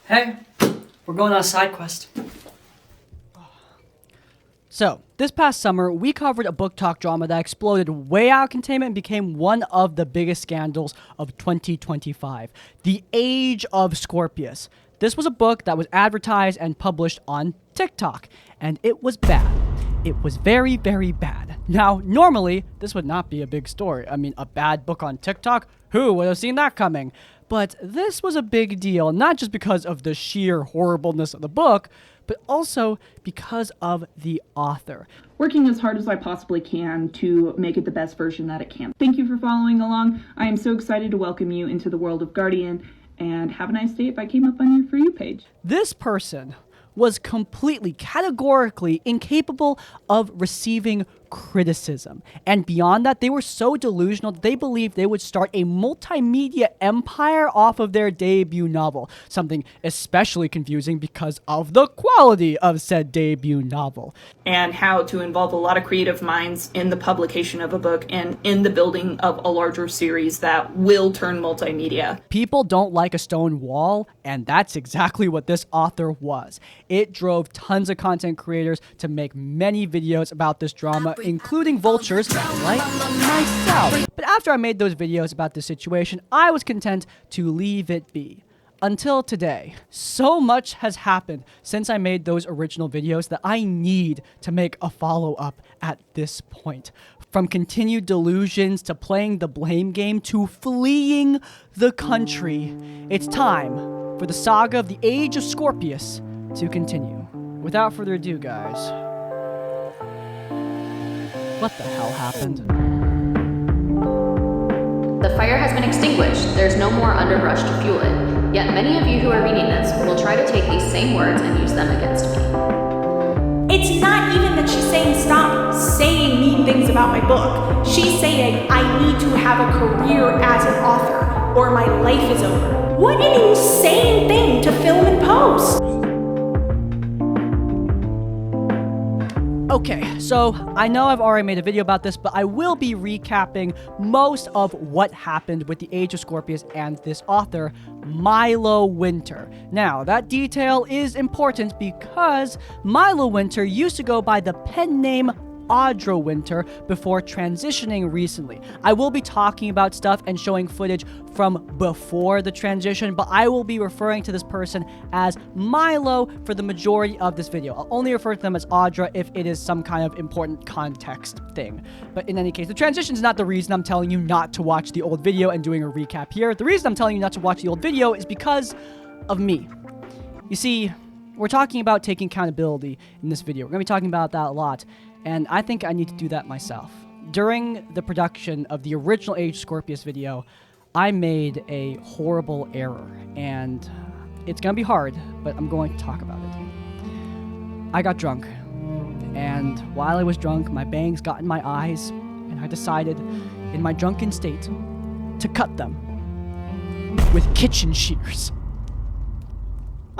Hey, we're going on a side quest. So, this past summer, we covered a book talk drama that exploded way out of containment and became one of the biggest scandals of 2025. The Age of Scorpius. This was a book that was advertised and published on TikTok, and it was bad. It was very, very bad. Now, normally, this would not be a big story. I mean, a bad book on TikTok? Who would have seen that coming? But this was a big deal, not just because of the sheer horribleness of the book, but also because of the author. Working as hard as I possibly can to make it the best version that it can. Thank you for following along. I am so excited to welcome you into the world of Guardian, and have a nice day if I came up on your For You page. This person was completely, categorically incapable of receiving criticism. And beyond that, they were so delusional that they believed they would start a multimedia empire off of their debut novel. Something especially confusing because of the quality of said debut novel. And how to involve a lot of creative minds in the publication of a book and in the building of a larger series that will turn multimedia. People don't like a stone wall, and that's exactly what this author was. It drove tons of content creators to make many videos about this drama, including vultures like myself. But after I made those videos about this situation, I was content to leave it be. Until today. So much has happened since I made those original videos that I need to make a follow-up at this point. From continued delusions to playing the blame game to fleeing the country, it's time for the saga of the Age of Scorpius to continue. Without further ado, guys, what the hell happened? The fire has been extinguished. There's no more underbrush to fuel it. Yet many of you who are reading this will try to take these same words and use them against me. It's not even that she's saying stop saying mean things about my book. She's saying I need to have a career as an author or my life is over. What an insane thing to film and post! Okay, so I know I've already made a video about this, but I will be recapping most of what happened with the Age of Scorpius and this author, Milo Winter. Now, that detail is important because Milo Winter used to go by the pen name Audra Winter before transitioning recently. I will be talking about stuff and showing footage from before the transition, but I will be referring to this person as Milo for the majority of this video. I'll only refer to them as Audra if it is some kind of important context thing. But in any case, the transition is not the reason I'm telling you not to watch the old video and doing a recap here. The reason I'm telling you not to watch the old video is because of me. You see, we're talking about taking accountability in this video. We're going to be talking about that a lot. And I think I need to do that myself. During the production of the original Age of Scorpius video, I made a horrible error. And it's gonna be hard, but I'm going to talk about it. I got drunk. And while I was drunk, my bangs got in my eyes. And I decided, in my drunken state, to cut them with kitchen shears.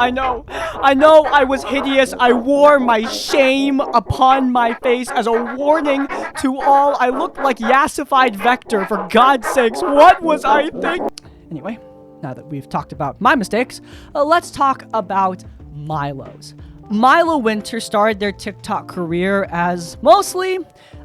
I know I was hideous. I wore my shame upon my face as a warning to all. I looked like yassified Vector, for God's sakes. What was I thinking? Anyway, now that we've talked about my mistakes, let's talk about Milo's. Milo Winter started their TikTok career as mostly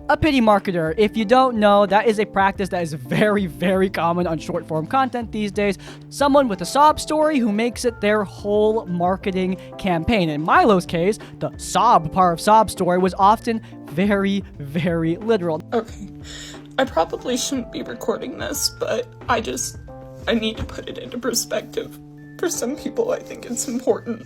a pity marketer. If you don't know, that is a practice that is very, very common on short form content these days. Someone with a sob story who makes it their whole marketing campaign. In Milo's case, the sob part of sob story was often very, very literal. Okay, I probably shouldn't be recording this, but I need to put it into perspective. For some people, I think it's important.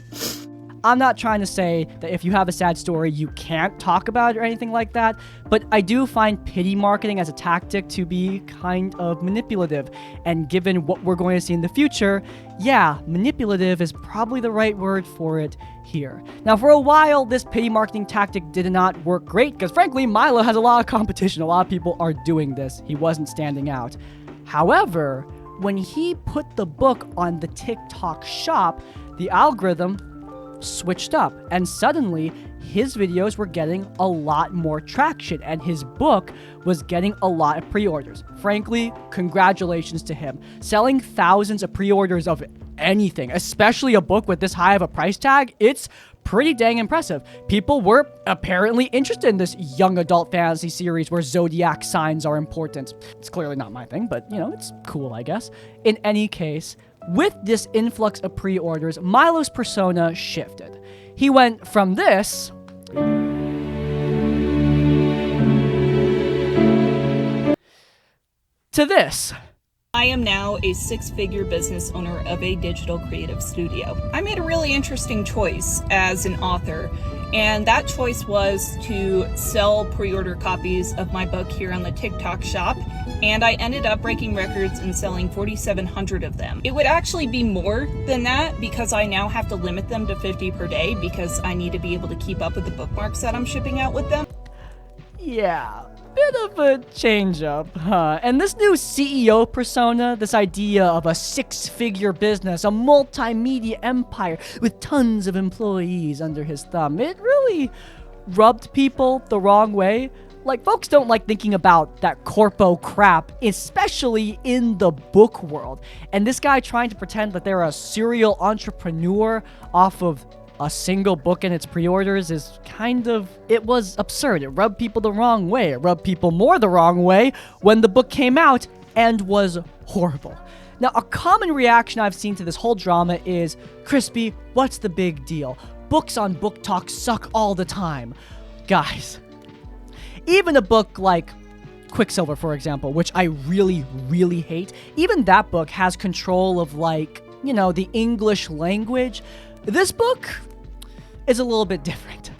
I'm not trying to say that if you have a sad story, you can't talk about it or anything like that, but I do find pity marketing as a tactic to be kind of manipulative. And given what we're going to see in the future, yeah, manipulative is probably the right word for it here. Now, for a while, this pity marketing tactic did not work great because, frankly, Milo has a lot of competition. A lot of people are doing this. He wasn't standing out. However, when he put the book on the TikTok shop, the algorithm switched up, and suddenly his videos were getting a lot more traction and his book was getting a lot of pre-orders. Frankly, congratulations to him. Selling thousands of pre-orders of anything, especially a book with this high of a price tag, it's pretty dang impressive. People were apparently interested in this young adult fantasy series where zodiac signs are important. It's clearly not my thing, but you know, it's cool, I guess. In any case, with this influx of pre-orders, Milo's persona shifted. He went from this to this. I am now a six-figure business owner of a digital creative studio. I made a really interesting choice as an author, and that choice was to sell pre-order copies of my book here on the TikTok shop, and I ended up breaking records and selling 4,700 of them. It would actually be more than that because I now have to limit them to 50 per day because I need to be able to keep up with the bookmarks that I'm shipping out with them. Yeah, bit of a change up, huh? And this new CEO persona, this idea of a six-figure business, a multimedia empire with tons of employees under his thumb, it really rubbed people the wrong way. Like, folks don't like thinking about that corpo crap, especially in the book world. And this guy trying to pretend that they're a serial entrepreneur off of a single book and its pre-orders is it was absurd. It rubbed people the wrong way. It rubbed people more the wrong way when the book came out and was horrible. Now, a common reaction I've seen to this whole drama is, Crispy, what's the big deal? Books on Book Talk suck all the time. Guys, even a book like Quicksilver, for example, which I really, really hate, even that book has control of, like, you know, the English language. This book is a little bit different.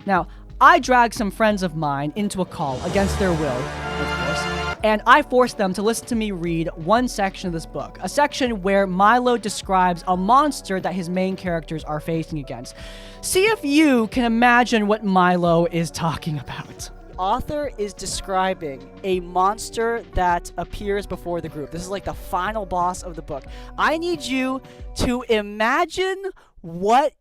Now, I dragged some friends of mine into a call against their will, of course, and I forced them to listen to me read one section of this book, a section where Milo describes a monster that his main characters are facing against. See if you can imagine what Milo is talking about. Author is describing a monster that appears before the group. This is like the final boss of the book. I need you to imagine what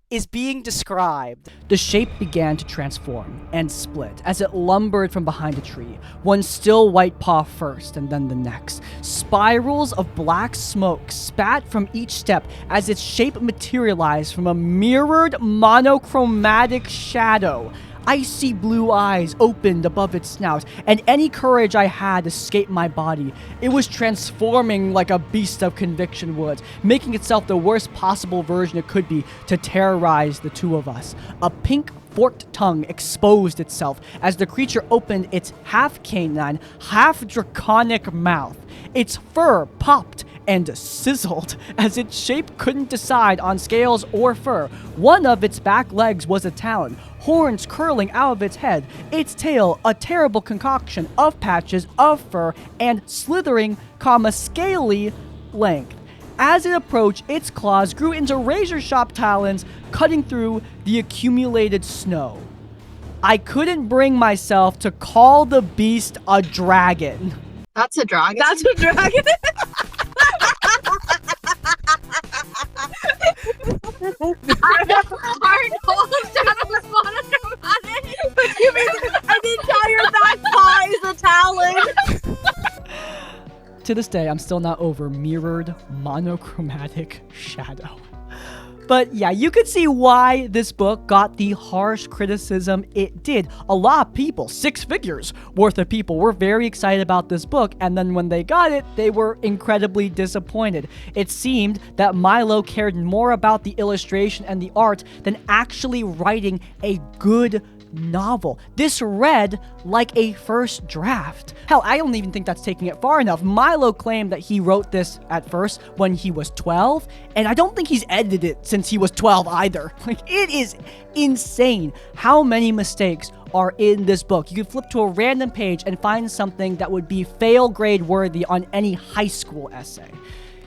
is being described. The shape began to transform and split as it lumbered from behind a tree, one still white paw first and then the next. Spirals of black smoke spat from each step as its shape materialized from a mirrored monochromatic shadow. Icy blue eyes opened above its snout, and any courage I had escaped my body. It was transforming like a beast of conviction would, making itself the worst possible version it could be to terrorize the two of us. A pink forked tongue exposed itself as the creature opened its half canine, half draconic mouth. Its fur popped and sizzled as its shape couldn't decide on scales or fur. One of its back legs was a talon, horns curling out of its head, its tail a terrible concoction of patches of fur and slithering, scaly length. As it approached, its claws grew into razor-sharp talons, cutting through the accumulated snow. I couldn't bring myself to call the beast a dragon. That's a dragon. That's a dragon. I have hard holes down on monochromatic. You mean an entire back paw is a talon? To this day, I'm still not over mirrored monochromatic shadow. But yeah, you could see why this book got the harsh criticism it did. A lot of people, 6 figures worth of people, were very excited about this book, and then when they got it, they were incredibly disappointed. It seemed that Milo cared more about the illustration and the art than actually writing a good novel. This read like a first draft. Hell, I don't even think that's taking it far enough. Milo claimed that he wrote this at first when he was 12, and I don't think he's edited it since he was 12 either. Like, it is insane how many mistakes are in this book. You could flip to a random page and find something that would be fail grade worthy on any high school essay.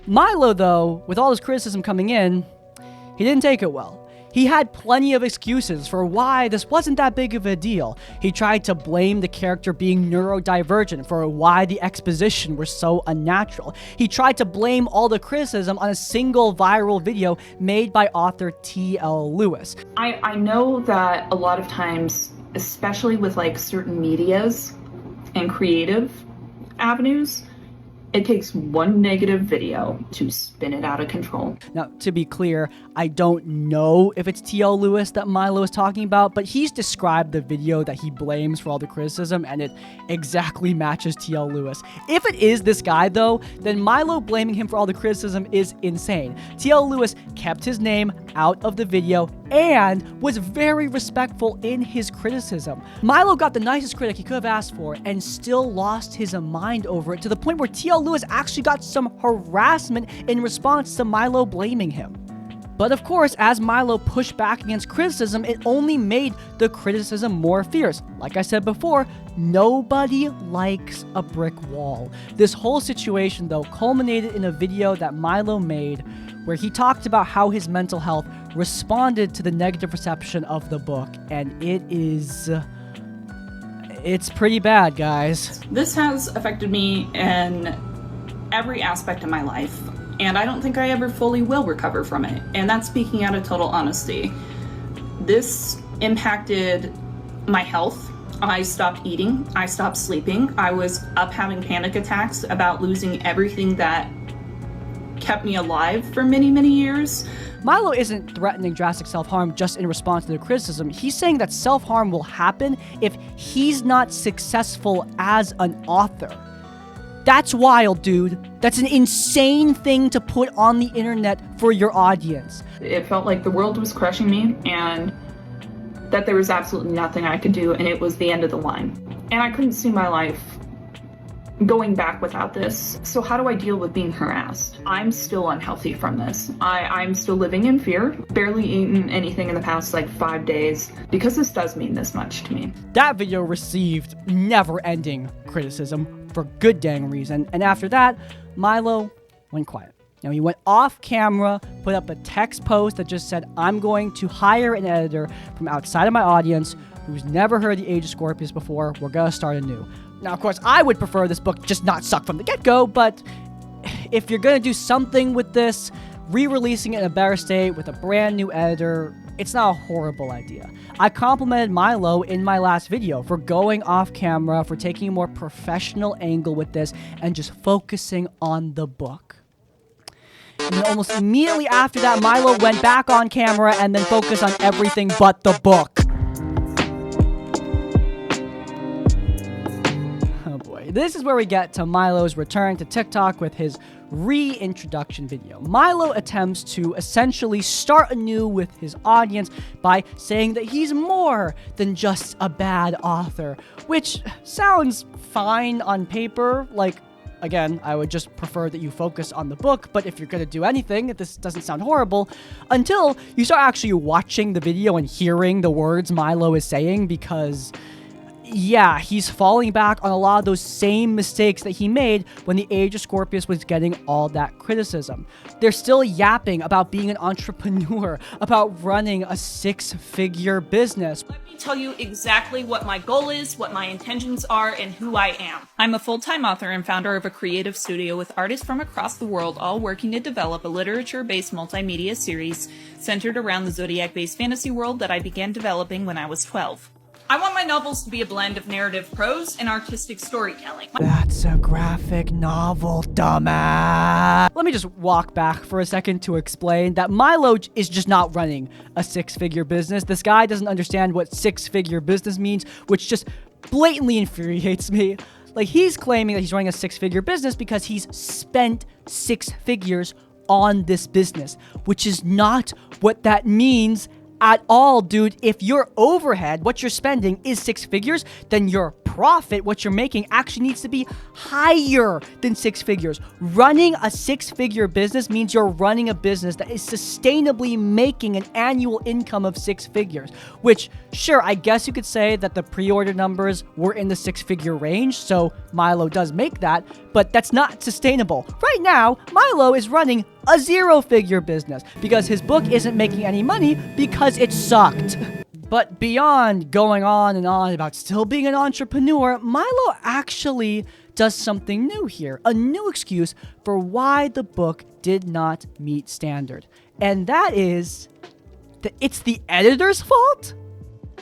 Milo, though, with all his criticism coming in, he didn't take it well. He had plenty of excuses for why this wasn't that big of a deal. He tried to blame the character being neurodivergent for why the exposition was so unnatural. He tried to blame all the criticism on a single viral video made by author T.L. Lewis. I know that a lot of times, especially with like certain medias and creative avenues, It takes one negative video to spin it out of control. Now, to be clear, I don't know if it's T.L. Lewis that Milo is talking about, but he's described the video that he blames for all the criticism, and it exactly matches T.L. Lewis. If it is this guy, though, then Milo blaming him for all the criticism is insane. T.L. Lewis kept his name out of the video and was very respectful in his criticism. Milo got the nicest critic he could have asked for and still lost his mind over it, to the point where T.L. Lewis actually got some harassment in response to Milo blaming him. But of course, as Milo pushed back against criticism, it only made the criticism more fierce. Like I said before, nobody likes a brick wall. This whole situation, though, culminated in a video that Milo made where he talked about how his mental health responded to the negative reception of the book, and it's pretty bad, guys. This has affected me in every aspect of my life, and I don't think I ever fully will recover from it, and that's speaking out of total honesty. This impacted my health. I stopped eating, I stopped sleeping, I was up having panic attacks about losing everything that kept me alive for many, many years. Milo isn't threatening drastic self-harm just in response to the criticism. He's saying that self-harm will happen if he's not successful as an author. That's wild, dude. That's an insane thing to put on the internet for your audience. It felt like the world was crushing me and that there was absolutely nothing I could do, and it was the end of the line. And I couldn't see my life going back without this. So how do I deal with being harassed? I'm still unhealthy from this. I'm still living in fear, barely eaten anything in the past 5 days, because this does mean this much to me. That video received never-ending criticism for good dang reason, and after that, Milo went quiet. Now, he went off camera, put up a text post that just said, "I'm going to hire an editor from outside of my audience who's never heard The Age of Scorpius before. We're gonna start anew." Now, of course, I would prefer this book just not suck from the get-go, but if you're gonna do something with this, re-releasing it in a better state with a brand new editor, it's not a horrible idea. I complimented Milo in my last video for going off camera, for taking a more professional angle with this, and just focusing on the book. And then almost immediately after that, Milo went back on camera and then focused on everything but the book. Oh boy, this is where we get to Milo's return to TikTok with his reintroduction video. Milo attempts to essentially start anew with his audience by saying that he's more than just a bad author, which sounds fine on paper. Again, I would just prefer that you focus on the book, but if you're going to do anything, this doesn't sound horrible until you start actually watching the video and hearing the words Milo is saying, because yeah, he's falling back on a lot of those same mistakes that he made when The Age of Scorpius was getting all that criticism. They're still yapping about being an entrepreneur, about running a six-figure business. Let me tell you exactly what my goal is, what my intentions are, and who I am. I'm a full-time author and founder of a creative studio with artists from across the world, all working to develop a literature-based multimedia series centered around the Zodiac-based fantasy world that I began developing when I was 12. I want my novels to be a blend of narrative prose and artistic storytelling. That's a graphic novel, dumbass. Let me just walk back for a second to explain that Milo is just not running a six-figure business. This guy doesn't understand what six-figure business means, which just blatantly infuriates me. He's claiming that he's running a six-figure business because he's spent 6 figures on this business, which is not what that means at all, dude. If your overhead, what you're spending, is 6 figures, then your profit, what you're making, actually needs to be higher than 6 figures. Running a 6-figure business means you're running a business that is sustainably making an annual income of 6 figures, which, sure, I guess you could say that the pre-order numbers were in the 6-figure range, so Milo does make that, but that's not sustainable. Right now, Milo is running a 0-figure business because his book isn't making any money because it sucked. But beyond going on and on about still being an entrepreneur, Milo actually does something new here, a new excuse for why the book did not meet standard. And that is that it's the editor's fault?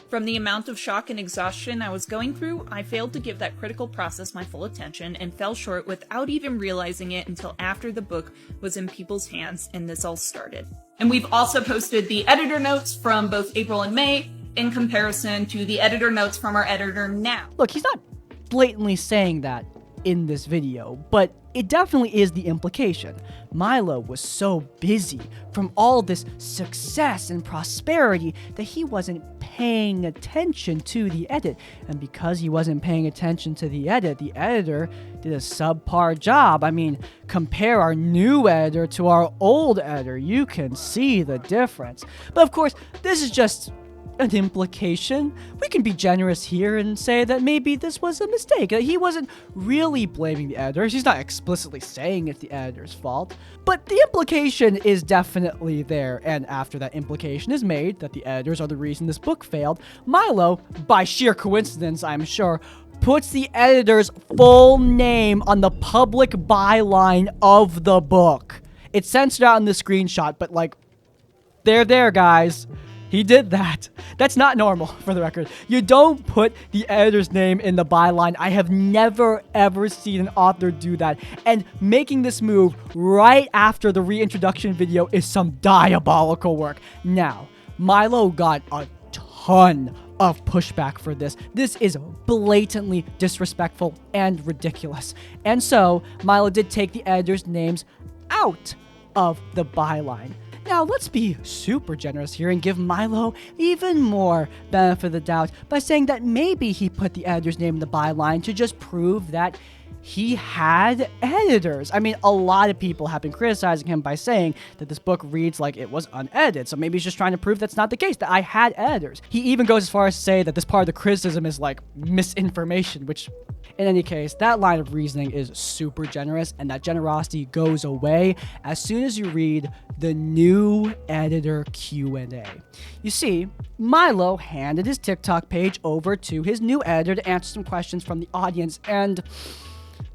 From the amount of shock and exhaustion I was going through, I failed to give that critical process my full attention and fell short without even realizing it until after the book was in people's hands and this all started. And we've also posted the editor notes from both April and May in comparison to the editor notes from our editor now. Look, he's not blatantly saying that in this video, but it definitely is the implication. Milo was so busy from all this success and prosperity that he wasn't paying attention to the edit. And because he wasn't paying attention to the editor did a subpar job. I mean, compare our new editor to our old editor. You can see the difference. But of course, this is just an implication. We can be generous here and say that maybe this was a mistake, that he wasn't really blaming the editors. He's not explicitly saying it's the editor's fault, but the implication is definitely there. And after that implication is made that the editors are the reason this book failed, Milo, by sheer coincidence I'm sure, puts the editor's full name on the public byline of the book. It's censored out in the screenshot, but like, they're there, guys. He did that. That's not normal, for the record. You don't put the editor's name in the byline. I have never, ever seen an author do that. And making this move right after the reintroduction video is some diabolical work. Now, Milo got a ton of pushback for this. This is blatantly disrespectful and ridiculous. And so, Milo did take the editor's names out of the byline. Now, let's be super generous here and give Milo even more benefit of the doubt by saying that maybe he put the editor's name in the byline to just prove that he had editors. I mean, a lot of people have been criticizing him by saying that this book reads like it was unedited, so maybe he's just trying to prove that's not the case, that I had editors. He even goes as far as to say that this part of the criticism is like misinformation, which in any case, that line of reasoning is super generous, and that generosity goes away as soon as you read the new editor Q&A. You see, Milo handed his TikTok page over to his new editor to answer some questions from the audience, and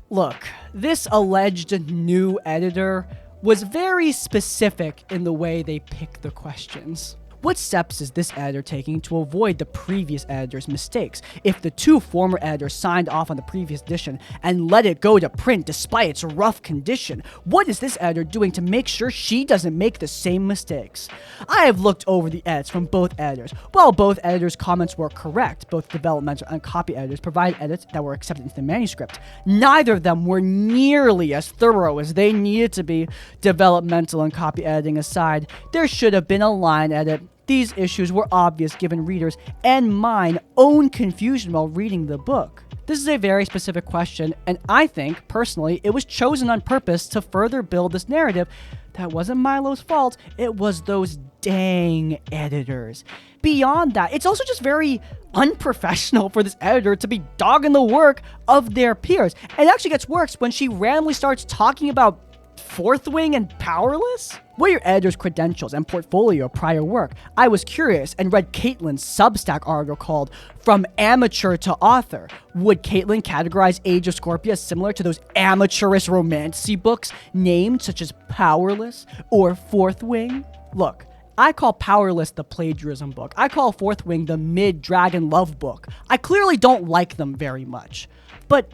look, this alleged new editor was very specific in the way they pick the questions. What steps is this editor taking to avoid the previous editor's mistakes? If the two former editors signed off on the previous edition and let it go to print despite its rough condition, what is this editor doing to make sure she doesn't make the same mistakes? I have looked over the edits from both editors. While both editors' comments were correct, both developmental and copy editors provided edits that were accepted into the manuscript. Neither of them were nearly as thorough as they needed to be. Developmental and copy editing aside, there should have been a line edit. These issues were obvious given readers and mine own confusion while reading the book. This is a very specific question, and I think, personally, it was chosen on purpose to further build this narrative that wasn't Milo's fault, it was those dang editors. Beyond that, it's also just very unprofessional for this editor to be dogging the work of their peers. And it actually gets worse when she randomly starts talking about Fourth Wing and Powerless? What are your editor's credentials and portfolio of prior work? I was curious and read Caitlin's Substack article called From Amateur to Author. Would Caitlin categorize Age of Scorpius as similar to those amateurish romantasy books named such as Powerless or Fourth Wing? Look, I call Powerless the plagiarism book. I call Fourth Wing the mid-dragon love book. I clearly don't like them very much. But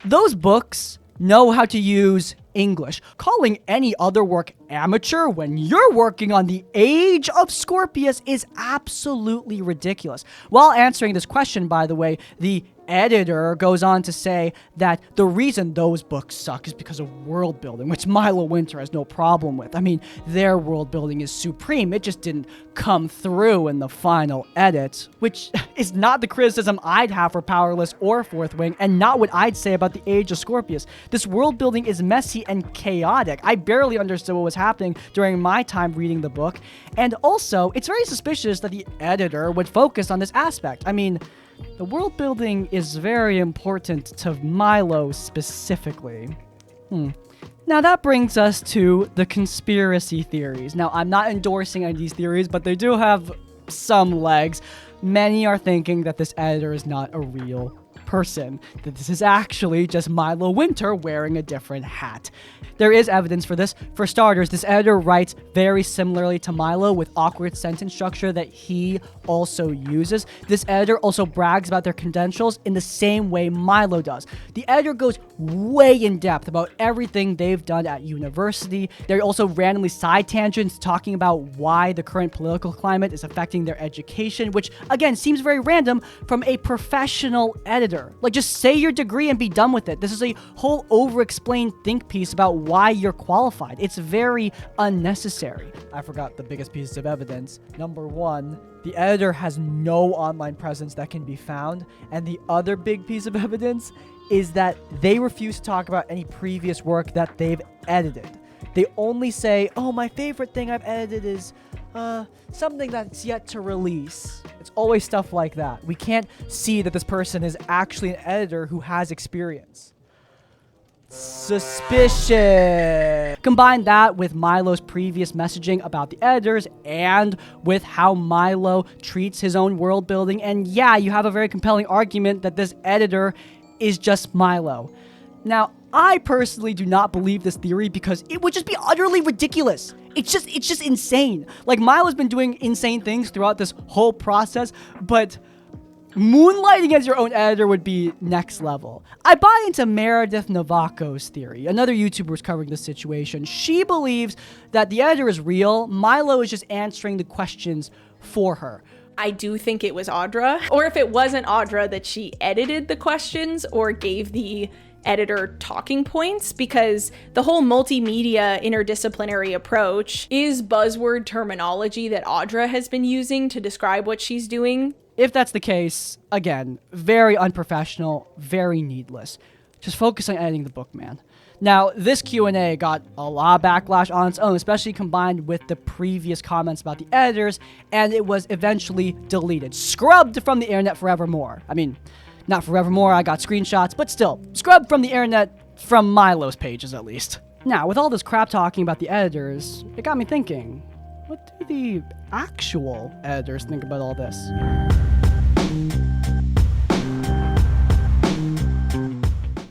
those books know how to use English. Calling any other work amateur when you're working on the Age of Scorpius is absolutely ridiculous. While answering this question, by the way, the editor goes on to say that the reason those books suck is because of world building, which Milo Winter has no problem with. I mean, their world building is supreme. It just didn't come through in the final edit, which is not the criticism I'd have for Powerless or Fourth Wing, and not what I'd say about the Age of Scorpius. This world building is messy and chaotic. I barely understood what was happening during my time reading the book, and also, it's very suspicious that the editor would focus on this aspect. I mean, the world building is very important to Milo specifically. Now that brings us to the conspiracy theories. Now, I'm not endorsing any of these theories, but they do have some legs. Many are thinking that this editor is not a real person, that this is actually just Milo Winter wearing a different hat. There is evidence for this. For starters, this editor writes very similarly to Milo with awkward sentence structure that he also uses. This editor also brags about their credentials in the same way Milo does. The editor goes way in depth about everything they've done at university. There are also randomly side tangents talking about why the current political climate is affecting their education, which again seems very random from a professional editor. Like, just say your degree and be done with it. This is a whole over-explained think piece about why you're qualified. It's very unnecessary. I forgot the biggest pieces of evidence. Number one, the editor has no online presence that can be found. And the other big piece of evidence is that they refuse to talk about any previous work that they've edited. They only say, oh, my favorite thing I've edited is something that's yet to release. It's always stuff like that. We can't see that this person is actually an editor who has experience. Suspicious. Combine that with Milo's previous messaging about the editors and with how Milo treats his own world building, and yeah, you have a very compelling argument that this editor is just Milo. Now, I personally do not believe this theory because it would just be utterly ridiculous. It's just insane. Like, Milo's been doing insane things throughout this whole process, but moonlighting as your own editor would be next level. I buy into Meredith Novaco's theory. Another YouTuber was covering this situation. She believes that the editor is real. Milo is just answering the questions for her. I do think it was Audra, or if it wasn't Audra, that she edited the questions or gave the editor talking points, because the whole multimedia interdisciplinary approach is buzzword terminology that Audra has been using to describe what she's doing. If that's the case, again, very unprofessional, very needless. Just focus on editing the book, man. Now, this Q&A got a lot of backlash on its own, especially combined with the previous comments about the editors, and it was eventually deleted, scrubbed from the internet forevermore. I mean, not forevermore, I got screenshots, but still, scrubbed from the internet, from Milo's pages at least. Now, with all this crap talking about the editors, it got me thinking, what do the actual editors think about all this?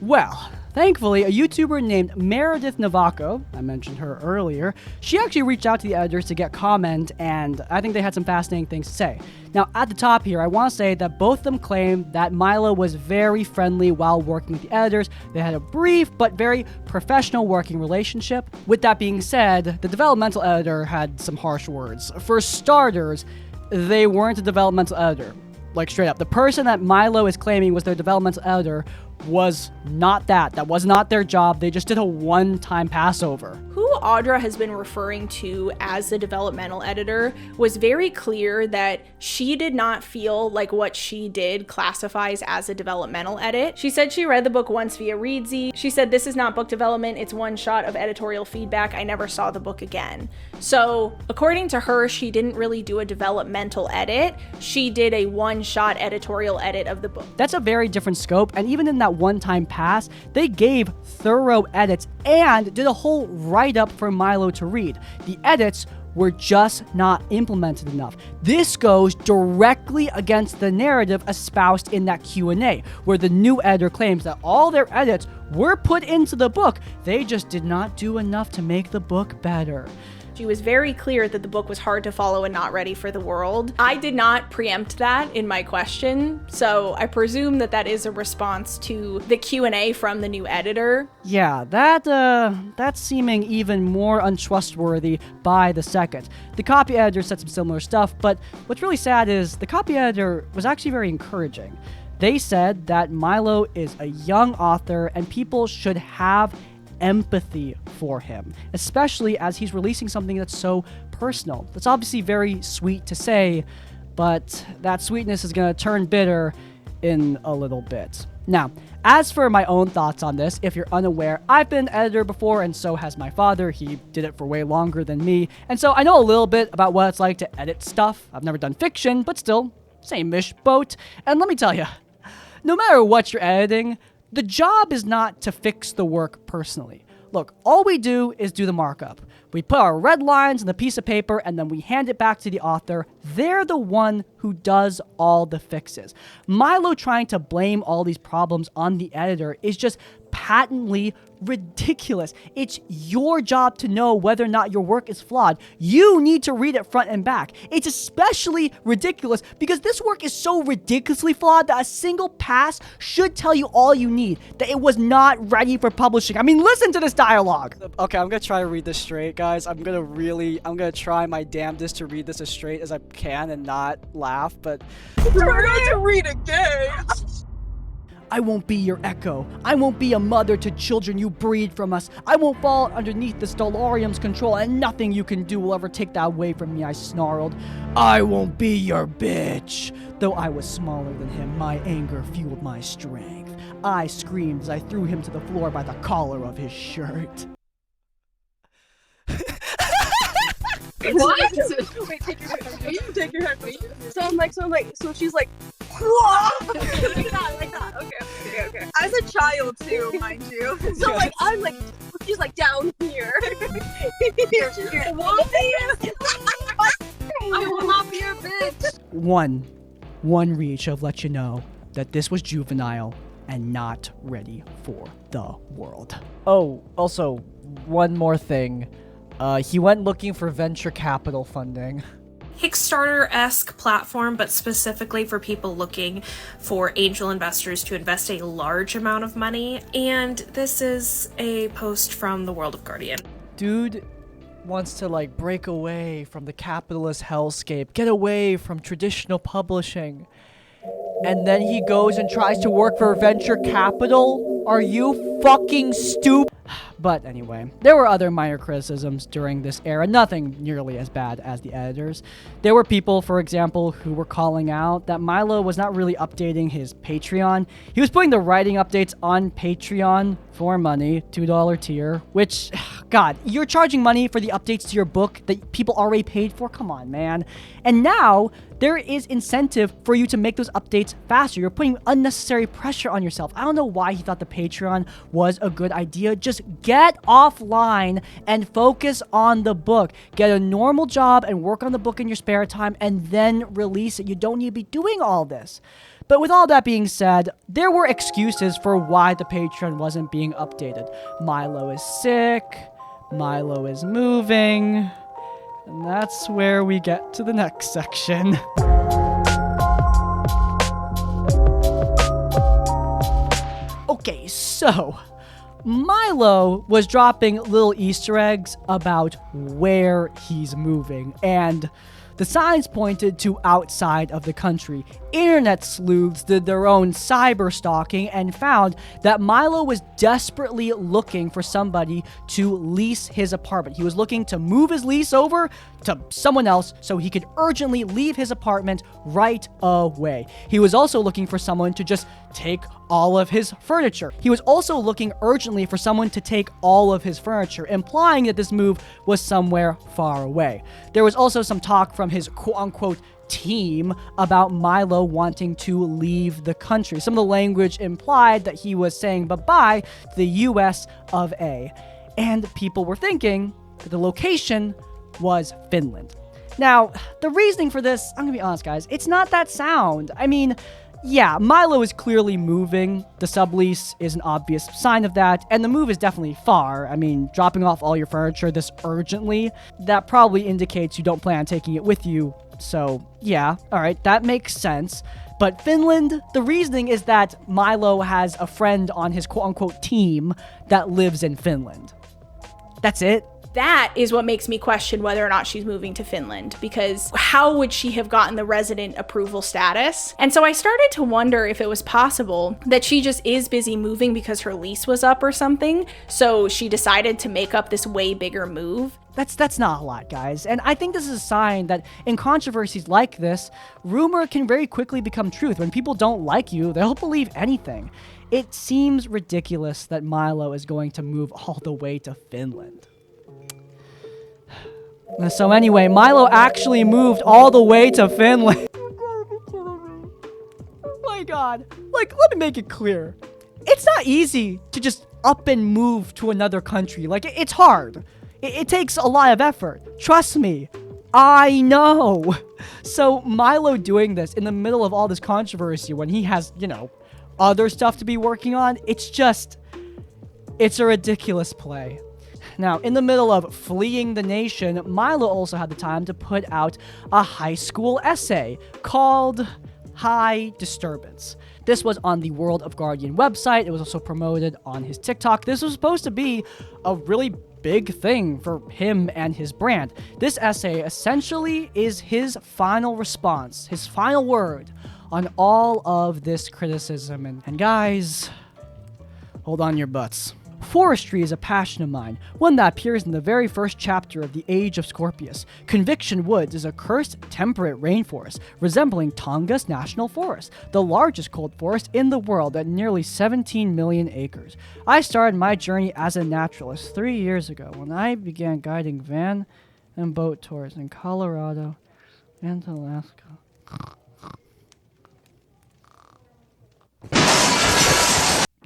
Well, thankfully, a YouTuber named Meredith Novaco, I mentioned her earlier, she actually reached out to the editors to get comment, and I think they had some fascinating things to say. Now, at the top here, I want to say that both of them claimed that Milo was very friendly while working with the editors. They had a brief but very professional working relationship. With that being said, the developmental editor had some harsh words. For starters, they weren't a developmental editor. Like, straight up. The person that Milo is claiming was their developmental editor was not that. That was not their job. They just did a one-time passover. Who Audra has been referring to as the developmental editor was very clear that she did not feel like what she did classifies as a developmental edit. She said she read the book once via Readsy. She said, this is not book development, it's one shot of editorial feedback. I never saw the book again. So according to her, she didn't really do a developmental edit. She did a one-shot editorial edit of the book. That's a very different scope, and even in that one-time pass, they gave thorough edits and did a whole write-up for Milo to read. The edits were just not implemented enough. This goes directly against the narrative espoused in that Q&A, where the new editor claims that all their edits were put into the book. They just did not do enough to make the book better. She was very clear that the book was hard to follow and not ready for the world. I did not preempt that in my question, so I presume that that is a response to the Q&A from the new editor. Yeah, that's seeming even more untrustworthy by the second. The copy editor said some similar stuff, but what's really sad is the copy editor was actually very encouraging. They said that Milo is a young author and people should have empathy for him, especially as he's releasing something that's so personal. That's obviously very sweet to say, but that sweetness is going to turn bitter in a little bit. Now, as for my own thoughts on this, if you're unaware, I've been an editor before, and so has my father. He did it for way longer than me, and so I know a little bit about what it's like to edit stuff. I've never done fiction, but still, same-ish boat. And let me tell you, no matter what you're editing, the job is not to fix the work personally. Look, all we do is do the markup. We put our red lines on the piece of paper and then we hand it back to the author. They're the one who does all the fixes. Milo trying to blame all these problems on the editor is just patently ridiculous. It's your job to know whether or not your work is flawed. You need to read it front and back. It's especially ridiculous because this work is so ridiculously flawed that a single pass should tell you all you need, that it was not ready for publishing. I mean, listen to this dialogue. Okay, I'm gonna try to read this straight, guys. I'm gonna try my damnedest to read this as straight as I can and not laugh, but We're going to read again. I won't be your echo. I won't be a mother to children you breed from us. I won't fall underneath the Stellarium's control, and nothing you can do will ever take that away from me, I snarled. I won't be your bitch. Though I was smaller than him, my anger fueled my strength. I screamed as I threw him to the floor by the collar of his shirt. What? Wait, take your headphones. Take your headphones. So she's like, like that. Okay. As a child too, mind you. So like, I'm like, she's like down here. I will not be your bitch. One read should have let you know that this was juvenile and not ready for the world. Oh, also, one more thing. He went looking for venture capital funding. Kickstarter-esque platform, but specifically for people looking for angel investors to invest a large amount of money. And this is a post from the World of Guardian. Dude wants to like break away from the capitalist hellscape, get away from traditional publishing. And then he goes and tries to work for venture capital? Are you fucking stupid? But anyway, there were other minor criticisms during this era, nothing nearly as bad as the editors. There were people, for example, who were calling out that Milo was not really updating his Patreon. He was putting the writing updates on Patreon for money, $2 tier, which, God, you're charging money for the updates to your book that people already paid for? Come on, man. And now, there is incentive for you to make those updates faster. You're putting unnecessary pressure on yourself. I don't know why he thought the Patreon was a good idea. Just get offline and focus on the book. Get a normal job and work on the book in your spare time and then release it. You don't need to be doing all this. But with all that being said, there were excuses for why the Patreon wasn't being updated. Milo is sick. Milo is moving. And that's where we get to the next section. Okay, so Milo was dropping little Easter eggs about where he's moving, and the signs pointed to outside of the country. Internet sleuths did their own cyber stalking and found that Milo was desperately looking for somebody to lease his apartment. He was looking to move his lease over to someone else so he could urgently leave his apartment right away. He was also looking for someone to just take all of his furniture. He was also looking urgently for someone to take all of his furniture, implying that this move was somewhere far away. There was also some talk from his quote-unquote team about Milo wanting to leave the country. Some of the language implied that he was saying bye-bye to the US of A. And people were thinking that the location was Finland. Now, the reasoning for this, I'm gonna be honest, guys, it's not that sound. I mean, yeah, Milo is clearly moving. The sublease is an obvious sign of that, and the move is definitely far. I mean, dropping off all your furniture this urgently, that probably indicates you don't plan on taking it with you. So, yeah, alright, that makes sense. But Finland, the reasoning is that Milo has a friend on his quote-unquote team that lives in Finland. That's it. That is what makes me question whether or not she's moving to Finland, because how would she have gotten the resident approval status? And so I started to wonder if it was possible that she just is busy moving because her lease was up or something, so she decided to make up this way bigger move. That's not a lot, guys. And I think this is a sign that in controversies like this, rumor can very quickly become truth. When people don't like you, they'll believe anything. It seems ridiculous that Milo is going to move all the way to Finland. So anyway, Milo actually moved all the way to Finland. Oh my god. Like, let me make it clear. It's not easy to just up and move to another country. Like, it's hard. It takes a lot of effort. Trust me. I know. So Milo doing this in the middle of all this controversy when he has, other stuff to be working on, it's a ridiculous play. Now, in the middle of fleeing the nation, Milo also had the time to put out a high school essay called High Disturbance. This was on the World of Guardian website. It was also promoted on his TikTok. This was supposed to be a really big thing for him and his brand. This essay essentially is his final response, his final word on all of this criticism. And guys, hold on your butts. Forestry is a passion of mine, one that appears in the very first chapter of the Age of Scorpius. Conviction Woods is a cursed, temperate rainforest, resembling Tonga's National Forest, the largest cold forest in the world at nearly 17 million acres. I started my journey as a naturalist 3 years ago when I began guiding van and boat tours in Colorado and Alaska.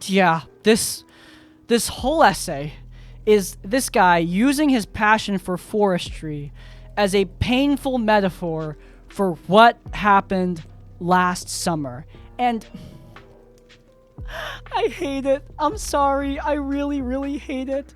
Yeah, This whole essay is this guy using his passion for forestry as a painful metaphor for what happened last summer. And I hate it. I'm sorry. I really, really hate it.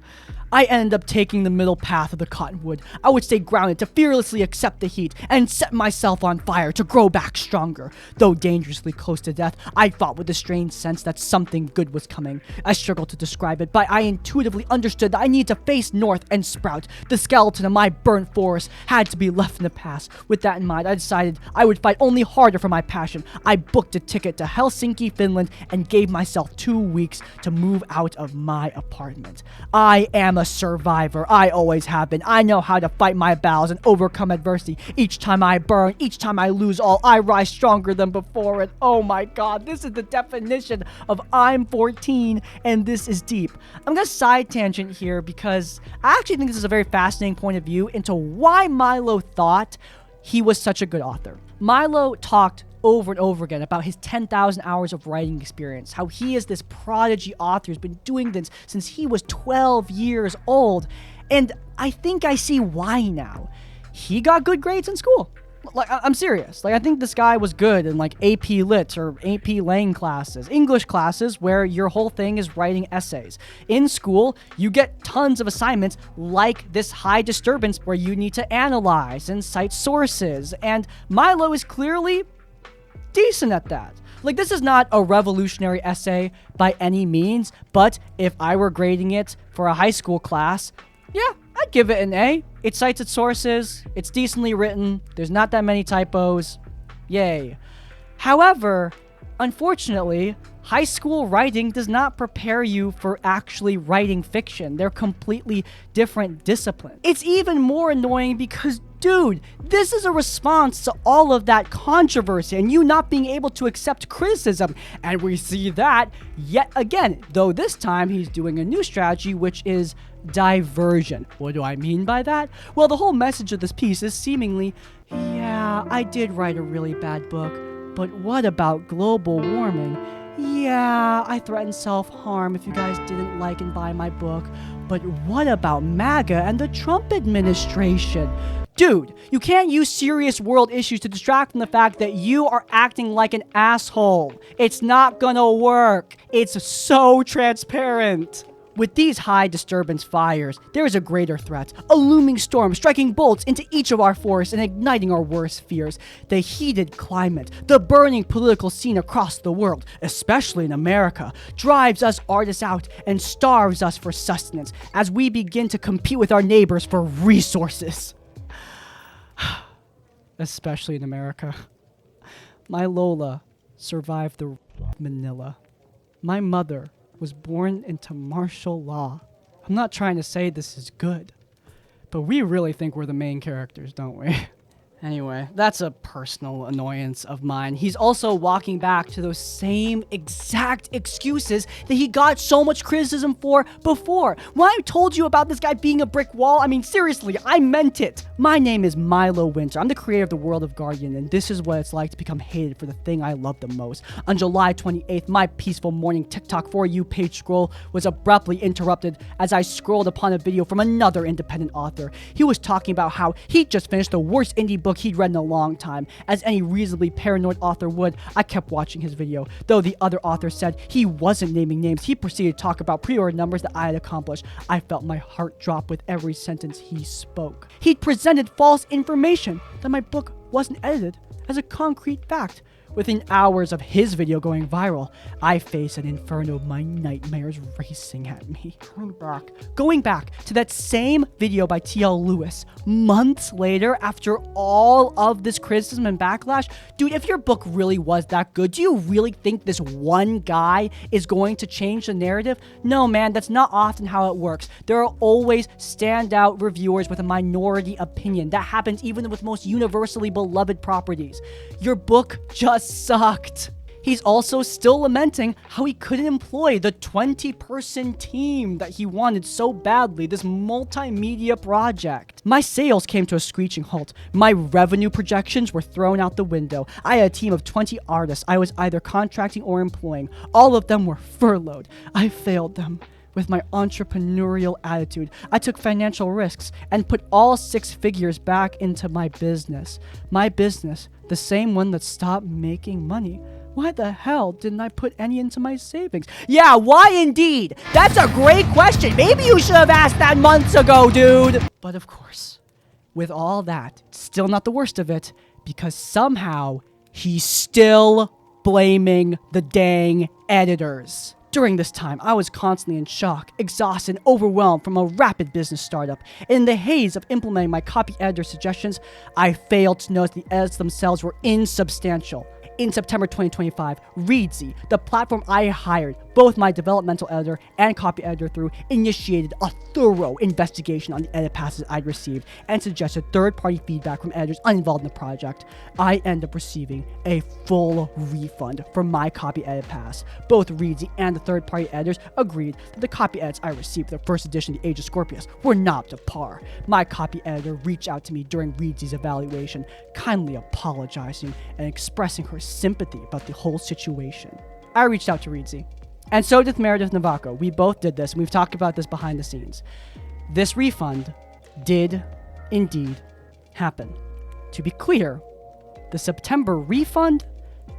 I ended up taking the middle path of the cottonwood. I would stay grounded to fearlessly accept the heat and set myself on fire to grow back stronger. Though dangerously close to death, I fought with a strange sense that something good was coming. I struggled to describe it, but I intuitively understood that I needed to face north and sprout. The skeleton of my burnt forest had to be left in the past. With that in mind, I decided I would fight only harder for my passion. I booked a ticket to Helsinki, Finland, and gave myself 2 weeks to move out of my apartment. I am a survivor. I always have been. I know how to fight my battles and overcome adversity. Each time I burn, each time I lose all, I rise stronger than before. And oh my god, this is the definition of I'm 14 and this is deep. I'm gonna side tangent here because I actually think this is a very fascinating point of view into why Milo thought he was such a good author. Milo talked over and over again about his 10,000 hours of writing experience, how he is this prodigy author who's been doing this since he was 12 years old. And I think I see why now. He got good grades in school. Like, I'm serious. Like, I think this guy was good in, like, AP Lit or AP Lang classes, English classes, where your whole thing is writing essays. In school, you get tons of assignments like this High Disturbance where you need to analyze and cite sources. And Milo is clearly decent at that. Like, this is not a revolutionary essay by any means, but if I were grading it for a high school class, yeah, I'd give it an A. It cites its sources, it's decently written, there's not that many typos, yay. However, unfortunately, high school writing does not prepare you for actually writing fiction. They're completely different disciplines. It's even more annoying because, dude, this is a response to all of that controversy and you not being able to accept criticism. And we see that yet again, though this time he's doing a new strategy, which is diversion. What do I mean by that? Well, the whole message of this piece is seemingly, yeah, I did write a really bad book, but what about global warming? Yeah, I threatened self-harm if you guys didn't like and buy my book, but what about MAGA and the Trump administration? Dude, you can't use serious world issues to distract from the fact that you are acting like an asshole. It's not gonna work. It's so transparent. With these high disturbance fires, there is a greater threat, a looming storm striking bolts into each of our forests and igniting our worst fears. The heated climate, the burning political scene across the world, especially in America, drives us artists out and starves us for sustenance as we begin to compete with our neighbors for resources. Especially in America. My Lola survived the Manila. My mother was born into martial law. I'm not trying to say this is good, but we really think we're the main characters, don't we? Anyway, that's a personal annoyance of mine. He's also walking back to those same exact excuses that he got so much criticism for before. When I told you about this guy being a brick wall, I mean, seriously, I meant it. My name is Milo Winter. I'm the creator of the World of Guardian, and this is what it's like to become hated for the thing I love the most. On July 28th, my peaceful morning TikTok For You page scroll was abruptly interrupted as I scrolled upon a video from another independent author. He was talking about how he just finished the worst indie book he'd read in a long time. As any reasonably paranoid author would, I kept watching his video. Though the other author said he wasn't naming names, he proceeded to talk about pre-order numbers that I had accomplished. I felt my heart drop with every sentence he spoke. He'd presented false information that my book wasn't edited as a concrete fact. Within hours of his video going viral, I faced an inferno of my nightmares racing at me. Going back to that same video by T.L. Lewis, months later, after all of this criticism and backlash, dude, if your book really was that good, do you really think this one guy is going to change the narrative? No, man, that's not often how it works. There are always standout reviewers with a minority opinion. That happens even with most universally beloved properties. Your book just sucked. He's also still lamenting how he couldn't employ the 20-person team that he wanted so badly, this multimedia project. My sales came to a screeching halt. My revenue projections were thrown out the window. I had a team of 20 artists I was either contracting or employing. All of them were furloughed. I failed them. With my entrepreneurial attitude, I took financial risks and put all 6 figures back into my business. My business, the same one that stopped making money. Why the hell didn't I put any into my savings? Yeah, why indeed? That's a great question. Maybe you should have asked that months ago, dude. But of course, with all that, it's still not the worst of it, because somehow he's still blaming the dang editors. During this time, I was constantly in shock, exhausted, and overwhelmed from a rapid business startup. In the haze of implementing my copy editor suggestions, I failed to notice the edits themselves were insubstantial. In September 2025, Reedsy, the platform I hired both my developmental editor and copy editor through, initiated a thorough investigation on the edit passes I'd received and suggested third-party feedback from editors uninvolved in the project. I ended up receiving a full refund for my copy edit pass. Both Reedsy and the third-party editors agreed that the copy edits I received for the first edition of The Age of Scorpius were not up to par. My copy editor reached out to me during Reedsy's evaluation, kindly apologizing and expressing her sympathy about the whole situation. I reached out to Reedsy. And so did Meredith Novaco. We both did this, and we've talked about this behind the scenes. This refund did indeed happen. To be clear, the September refund,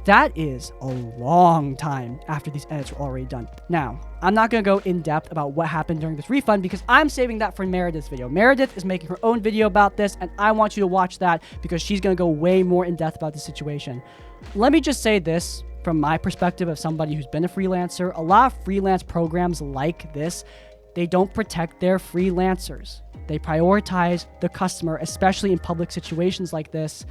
that is a long time after these edits were already done. Now, I'm not going to go in depth about what happened during this refund because I'm saving that for Meredith's video. Meredith is making her own video about this, and I want you to watch that because she's going to go way more in depth about the situation. Let me just say this. From my perspective of somebody who's been a freelancer, a lot of freelance programs like this, they don't protect their freelancers. They prioritize the customer, especially in public situations like this.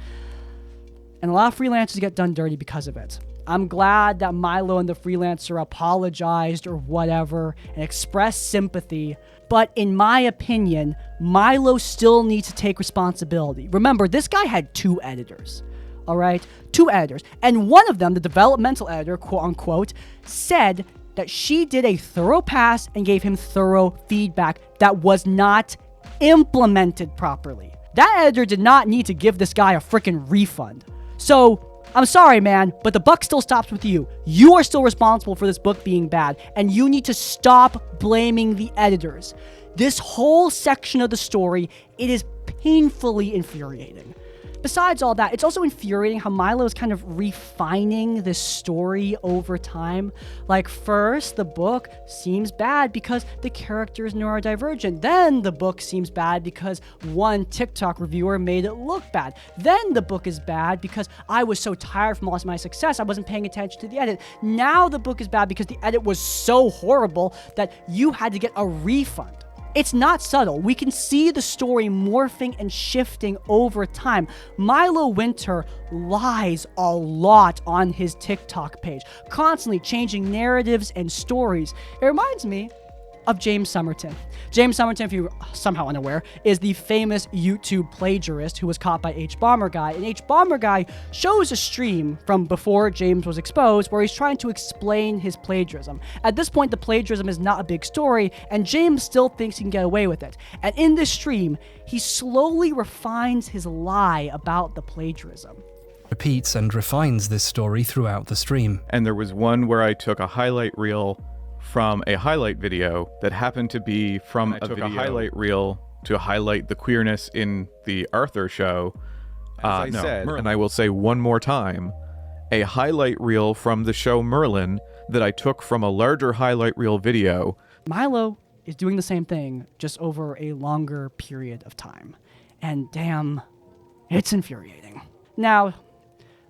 And a lot of freelancers get done dirty because of it. I'm glad that Milo and the freelancer apologized or whatever and expressed sympathy. But in my opinion, Milo still needs to take responsibility. Remember, this guy had 2 editors. All right, 2 editors. And one of them, the developmental editor, quote unquote, said that she did a thorough pass and gave him thorough feedback that was not implemented properly. That editor did not need to give this guy a freaking refund. So, I'm sorry, man, but the buck still stops with you. You are still responsible for this book being bad, and you need to stop blaming the editors. This whole section of the story, it is painfully infuriating. Besides all that, it's also infuriating how Milo is kind of refining this story over time. Like, first, the book seems bad because the characters are neurodivergent. Then the book seems bad because one TikTok reviewer made it look bad. Then the book is bad because I was so tired from all my success, I wasn't paying attention to the edit. Now the book is bad because the edit was so horrible that you had to get a refund. It's not subtle. We can see the story morphing and shifting over time. Milo Winter lies a lot on his TikTok page, constantly changing narratives and stories. It reminds me of James Somerton. James Somerton, if you're somehow unaware, is the famous YouTube plagiarist who was caught by H. Bomber Guy. And H. Bomber Guy shows a stream from before James was exposed where he's trying to explain his plagiarism. At this point, the plagiarism is not a big story, and James still thinks he can get away with it. And in this stream, he slowly refines his lie about the plagiarism. Repeats and refines this story throughout the stream. And there was one where I took a highlight reel from a highlight video that happened to be from a highlight reel to highlight the queerness in the Arthur show. And I will say one more time, a highlight reel from the show Merlin that I took from a larger highlight reel video. Milo is doing the same thing, just over a longer period of time. And damn, it's infuriating. Now,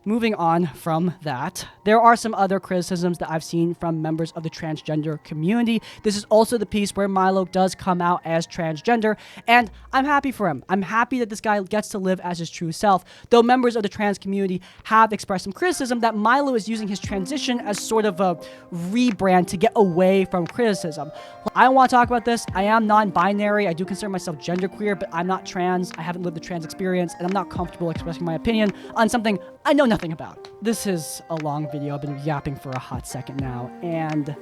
moving on from that, there are some other criticisms that I've seen from members of the transgender community. This is also the piece where Milo does come out as transgender, and I'm happy for him. I'm happy that this guy gets to live as his true self, though members of the trans community have expressed some criticism that Milo is using his transition as sort of a rebrand to get away from criticism. I don't want to talk about this. I am non-binary. I do consider myself genderqueer, but I'm not trans. I haven't lived the trans experience, and I'm not comfortable expressing my opinion on something I know nothing about. This is a long video. I've been yapping for a hot second now, and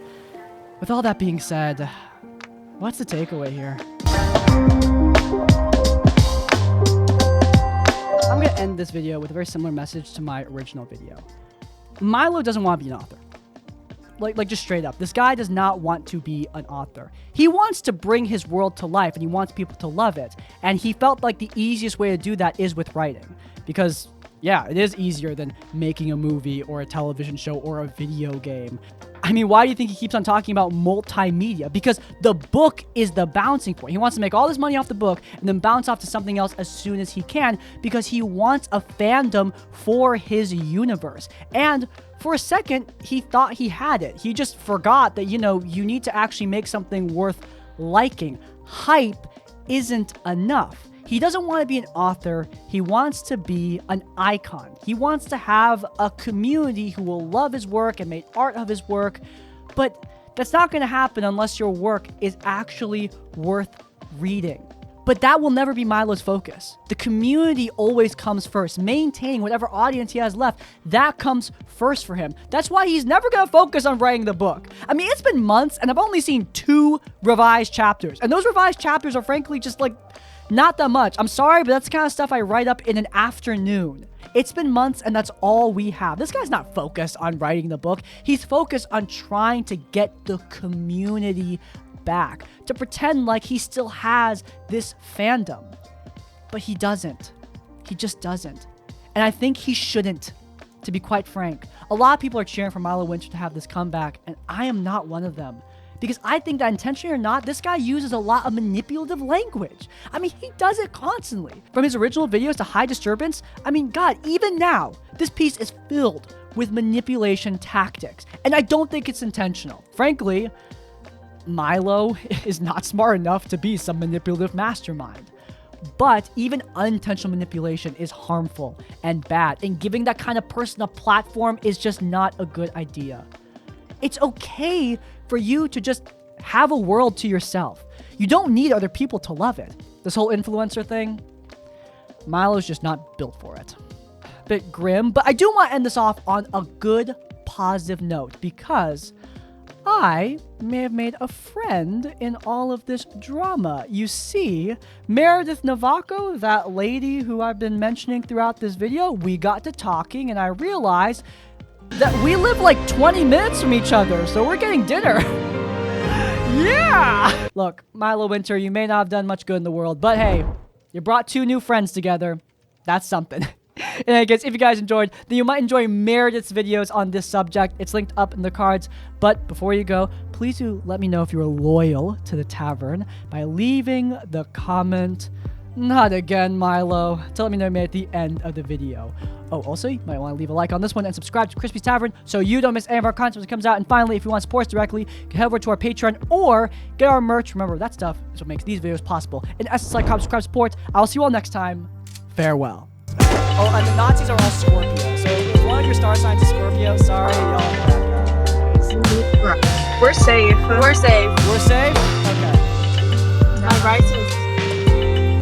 with all that being said, what's the takeaway here? I'm gonna end this video with a very similar message to my original video. Milo doesn't want to be an author. Like just straight up. This guy does not want to be an author. He wants to bring his world to life, and he wants people to love it. And he felt like the easiest way to do that is with writing. Because yeah, it is easier than making a movie or a television show or a video game. I mean, why do you think he keeps on talking about multimedia? Because the book is the bouncing point. He wants to make all this money off the book and then bounce off to something else as soon as he can because he wants a fandom for his universe. And for a second, he thought he had it. He just forgot that, you need to actually make something worth liking. Hype isn't enough. He doesn't want to be an author. He wants to be an icon. He wants to have a community who will love his work and make art of his work. But that's not going to happen unless your work is actually worth reading. But that will never be Milo's focus. The community always comes first. Maintaining whatever audience he has left, that comes first for him. That's why he's never going to focus on writing the book. I mean, it's been months and I've only seen 2 revised chapters. And those revised chapters are frankly just not that much. I'm sorry, but that's the kind of stuff I write up in an afternoon. It's been months and that's all we have. This guy's not focused on writing the book. He's focused on trying to get the community back, to pretend like he still has this fandom. But he doesn't. He just doesn't. And I think he shouldn't, to be quite frank. A lot of people are cheering for Milo Winter to have this comeback, and I am not one of them. Because I think that intentionally or not, this guy uses a lot of manipulative language. I mean, he does it constantly. From his original videos to High Disturbance, I mean, God, even now, this piece is filled with manipulation tactics. And I don't think it's intentional. Frankly, Milo is not smart enough to be some manipulative mastermind. But even unintentional manipulation is harmful and bad. And giving that kind of person a platform is just not a good idea. It's okay for you to just have a world to yourself. You don't need other people to love it. This whole influencer thing, Milo's just not built for it. Bit grim, but I do want to end this off on a good, positive note because I may have made a friend in all of this drama. You see, Meredith Novaco, that lady who I've been mentioning throughout this video, we got to talking and I realized that we live like 20 minutes from each other, so we're getting dinner. Yeah! Look, Milo Winter, you may not have done much good in the world, but hey, you brought 2 new friends together. That's something. And I guess if you guys enjoyed, then you might enjoy Meredith's videos on this subject. It's linked up in the cards. But before you go, please do let me know if you're loyal to the tavern by leaving the comment, "Not again, Milo," to let me know at the end of the video. Oh, also, you might want to leave a like on this one and subscribe to Crispy's Tavern so you don't miss any of our content when it comes out. And finally, if you want to support us directly, you can head over to our Patreon or get our merch. Remember, that stuff is what makes these videos possible. And SSI subscribe support. I'll see you all next time. Farewell. Oh, and the Nazis are all Scorpio. So if one of your star signs is Scorpio, sorry, y'all. We're safe. We're safe. We're safe? My rice is